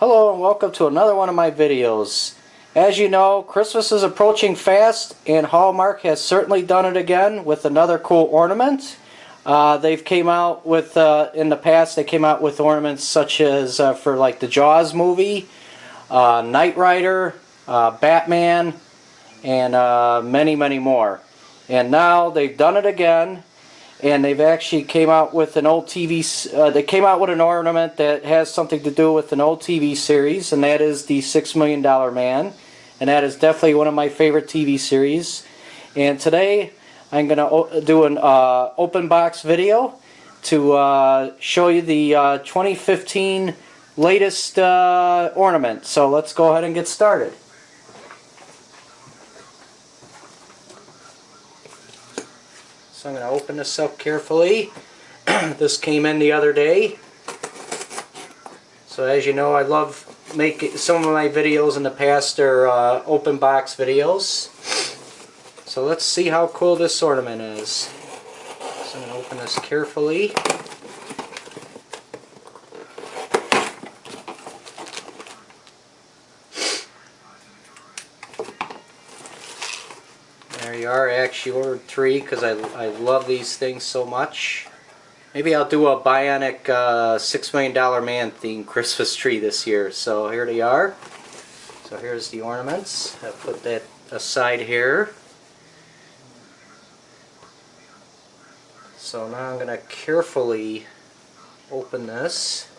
Hello and welcome to another one of my videos. As you know, Christmas is approaching fast and Hallmark has certainly done it again with another cool ornament. They've came out with, in the past they came out with ornaments such as for like the Jaws movie, Knight Rider, Batman, and many more. And now they've done it again. And they've actually came out with an old they came out with an ornament that has something to do with an old TV series, and that is the $6 Million Man. And that is definitely one of my favorite TV series. And today I'm going to do an open box video to show you the 2015 latest ornament. So let's go ahead and get started. So I'm going to open this up carefully. This came in the other day. So as you know, I love making some of my videos in the past are open box videos. So let's see how cool this ornament is. So I'm going to open this carefully. There you are. I actually ordered 3 because I love these things so much. Maybe I'll do a Bionic $6 Million Man themed Christmas tree this year. So here they are. So here's the ornaments. I'll put that aside here. So now I'm going to carefully open this.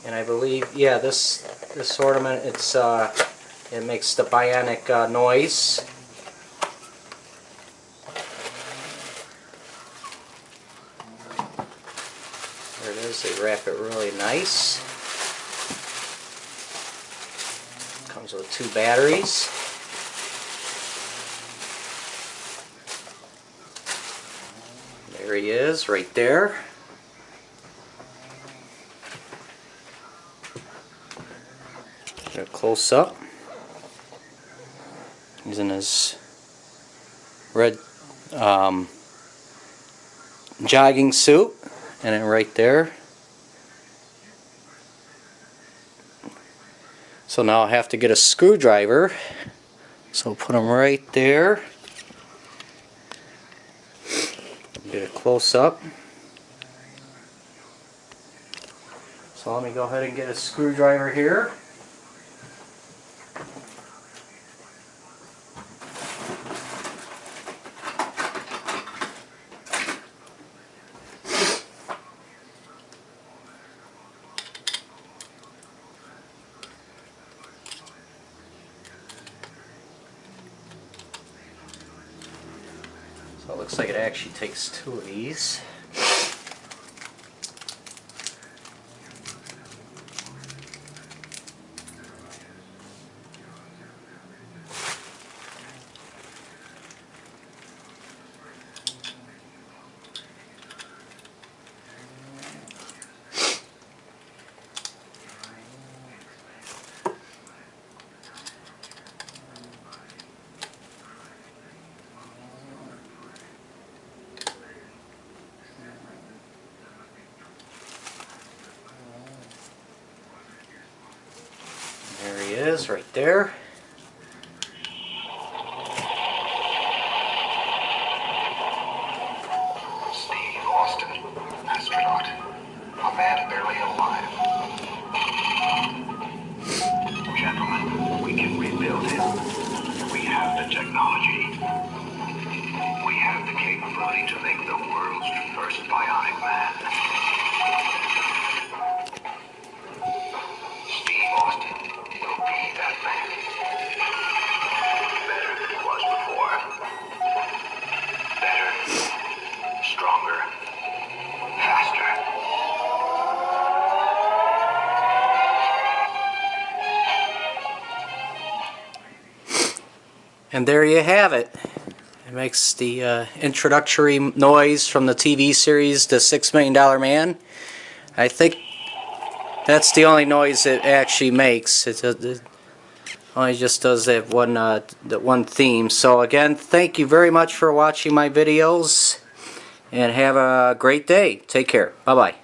And I believe, yeah, this ornament, it makes the Bionic noise. There it is. They wrap it really nice. Comes with 2 batteries. There he is, right there. Get a close up. He's in his red jogging suit, and then right there. So now I have to get a screwdriver. So put him right there. Get a close up. So let me go ahead and get a screwdriver here. So it looks like it actually takes 2 of these. There he is, right there. Steve Austin, astronaut, a man barely alive. Gentlemen, we can rebuild him. We have the technology. We have the capability to make the world's first bionic man. Steve Austin will be that man. Better than he was before. Better, stronger, faster. And there you have it. It makes the introductory noise from the TV series, The $6 Million Man. I think that's the only noise it actually makes. It only just does that one theme. So again, thank you very much for watching my videos. and have a great day. Take care. Bye-bye.